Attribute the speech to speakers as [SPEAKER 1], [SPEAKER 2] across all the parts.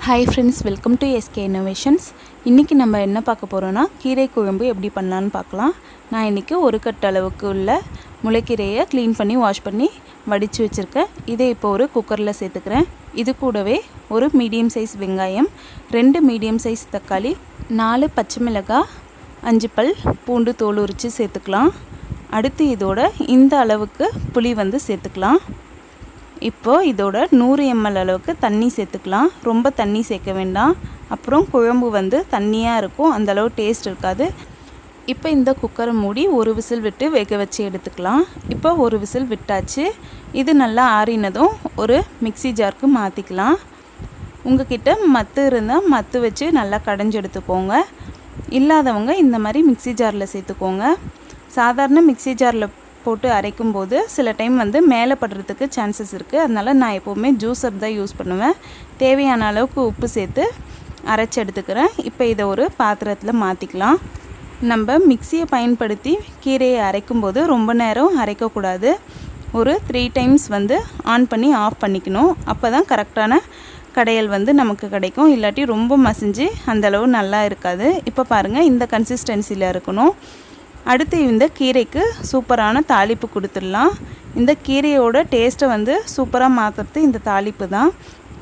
[SPEAKER 1] Hi friends, welcome to SK Innovations. இன்னைக்கு நம்ம என்ன பார்க்க போறோம்னா கீரை குழம்பு எப்படி பண்ணலாம்னு பார்க்கலாம். நான் இன்னைக்கு ஒரு கட் அளவுக்கு உள்ள முளைக்கீரையை க்ளீன் பண்ணி வாஷ் பண்ணி வடிச்சு வச்சிருக்கேன். இதை இப்போ ஒரு குக்கர்ல சேர்த்துக்கிறேன். இது கூடவே ஒரு மீடியம் சைஸ் வெங்காயம், 2 மீடியம் சைஸ் தக்காளி, 4 பச்சை மிளகாய், 5 பல் பூண்டு தோல் உரிச்சு சேர்த்துக்கலாம். அடுத்து இதோட இந்த அளவுக்கு புளி சேர்த்துக்கலாம். இப்போ இதோட 100 ml அளவுக்கு தண்ணி சேர்த்துக்கலாம். ரொம்ப தண்ணி சேர்க்க வேண்டாம். அப்புறம் குழம்பு தண்ணியாக இருக்கும், அந்த அளவு டேஸ்ட் இருக்காது. இப்போ இந்த குக்கரை மூடி ஒரு விசில் விட்டு வேக வச்சு எடுத்துக்கலாம். இப்போ ஒரு விசில் விட்டாச்சு. இது நல்லா ஆறினதும் ஒரு மிக்ஸி ஜாருக்கு மாற்றிக்கலாம். உங்ககிட்ட மத்து இருந்தால் மத்து வச்சு நல்லா கடைஞ்சி எடுத்துக்கோங்க. இல்லாதவங்க இந்த மாதிரி மிக்ஸி ஜாரில் சேர்த்துக்கோங்க. சாதாரண மிக்ஸி ஜாரில் போட்டு அரைக்கும் போது சில டைம் மேலே படுறதுக்கு சான்சஸ் இருக்குது. அதனால் நான் எப்போவுமே ஜூஸர் தான் யூஸ் பண்ணுவேன். தேவையான அளவுக்கு உப்பு சேர்த்து அரைச்சி எடுத்துக்கிறேன். இப்போ இதை ஒரு பாத்திரத்தில் மாற்றிக்கலாம். நம்ம மிக்சியை பயன்படுத்தி கீரையை அரைக்கும் போது ரொம்ப நேரம் அரைக்கக்கூடாது. ஒரு 3 டைம்ஸ் ஆன் பண்ணி ஆஃப் பண்ணிக்கணும். அப்போ தான் கரெக்டான கடையல் நமக்கு கிடைக்கும். இல்லாட்டி ரொம்ப மசிஞ்சு அந்தளவு நல்லா இருக்காது. இப்போ பாருங்கள், இந்த கன்சிஸ்டன்சியில் இருக்கணும். அடுத்து இந்த கீரைக்கு சூப்பரான தாளிப்பு கொடுத்துடலாம். இந்த கீரையோட டேஸ்ட்டை சூப்பராக மாற்றுறது இந்த தாளிப்பு தான்.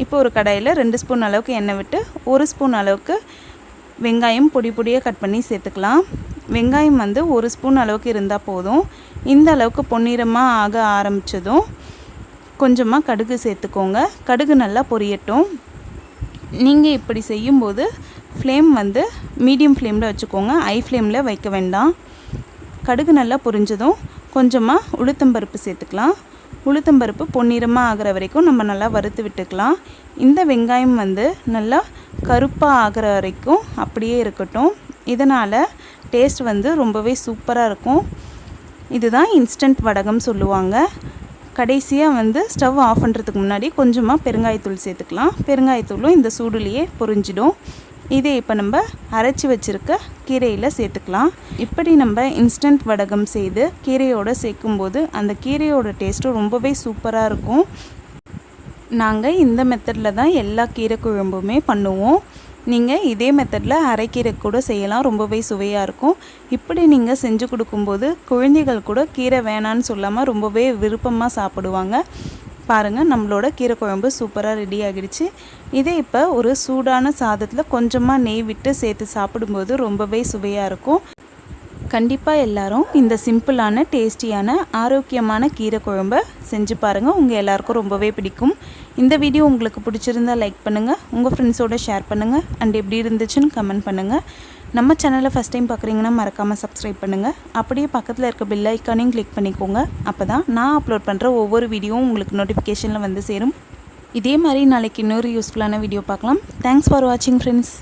[SPEAKER 1] இப்போ ஒரு கடாயில் 2 ஸ்பூன் அளவுக்கு எண்ணெய் விட்டு 1 ஸ்பூன் அளவுக்கு வெங்காயம் பொடி பொடியாக கட் பண்ணி சேர்த்துக்கலாம். வெங்காயம் 1 ஸ்பூன் அளவுக்கு இருந்தால் போதும். இந்த அளவுக்கு பொன்னிறமாக ஆக ஆரம்பித்ததும் கொஞ்சமாக கடுகு சேர்த்துக்கோங்க. கடுகு நல்லா பொரியட்டும். நீங்கள் இப்படி செய்யும்போது ஃப்ளேம் மீடியம் ஃப்ளேமில் வச்சுக்கோங்க, ஹை ஃப்ளேமில் வைக்க வேண்டாம். கடுகு நல்லா பொரிஞ்சதும் கொஞ்சமாக உளுத்தம்பருப்பு சேர்த்துக்கலாம். உளுத்தம்பருப்பு பொன்னிறமாக ஆகிற வரைக்கும் நம்ம நல்லா வறுத்து விட்டுக்கலாம். இந்த வெங்காயம் நல்லா கருப்பாக ஆகிற வரைக்கும் அப்படியே இருக்கட்டும். இதனால் டேஸ்ட் ரொம்பவே சூப்பராக இருக்கும். இதுதான் இன்ஸ்டன்ட் வடகம் சொல்லுவாங்க. கடைசியாக ஸ்டவ் ஆஃப் பண்ணுறதுக்கு முன்னாடி கொஞ்சமாக பெருங்காயத்தூள் சேர்த்துக்கலாம். பெருங்காயத்தூளும் இந்த சூடுலேயே பொரிஞ்சிடும். இதை இப்போ நம்ம அரைச்சி வச்சுருக்க கீரையில் சேர்த்துக்கலாம். இப்படி நம்ம இன்ஸ்டன்ட் வடகம் செய்து கீரையோடு சேர்க்கும்போது அந்த கீரையோட டேஸ்ட்டும் ரொம்பவே சூப்பராக இருக்கும். நாங்கள் இந்த மெத்தடில் தான் எல்லா கீரை குழம்புமே பண்ணுவோம். நீங்கள் இதே மெத்தடில் அரைக்கீரை கூட செய்யலாம், ரொம்பவே சுவையாக இருக்கும். இப்படி நீங்கள் செஞ்சு கொடுக்கும்போது குழந்தைகள் கூட கீரை வேணான்னு சொல்லாமல் ரொம்பவே விருப்பமாக சாப்பிடுவாங்க. பாருங்கள், நம்மளோட கீரை குழம்பு சூப்பராக ரெடி ஆகிடுச்சு. இதை இப்போ ஒரு சூடான சாதத்தில் கொஞ்சமாக நெய் விட்டு சேர்த்து சாப்பிடும்போது ரொம்பவே சுவையாக இருக்கும். கண்டிப்பாக எல்லாரும் இந்த சிம்பிளான டேஸ்டியான ஆரோக்கியமான கீரை குழம்பை செஞ்சு பாருங்கள். உங்கள் எல்லாருக்கும் ரொம்பவே பிடிக்கும். இந்த வீடியோ உங்களுக்கு பிடிச்சிருந்தால் லைக் பண்ணுங்கள், உங்கள் ஃப்ரெண்ட்ஸோடு ஷேர் பண்ணுங்கள், அண்ட் எப்படி இருந்துச்சுன்னு கமெண்ட் பண்ணுங்கள். நம்ம சேனலை ஃபஸ்ட் டைம் பார்க்குறீங்கன்னா மறக்காமல் சப்ஸ்கிரைப் பண்ணுங்கள். அப்படியே பக்கத்தில் இருக்க பெல் ஐக்கானையும் கிளிக் பண்ணிக்கோங்க. அப்போ தான் நான் அப்லோட் பண்ணுற ஒவ்வொரு வீடியோவும் உங்களுக்கு நோட்டிஃபிகேஷனில் சேரும். இதே மாதிரி நாளைக்கு இன்னொரு யூஸ்ஃபுல்லான வீடியோ பார்க்கலாம். தேங்க்ஸ் ஃபார் வாட்சிங் ஃப்ரெண்ட்ஸ்.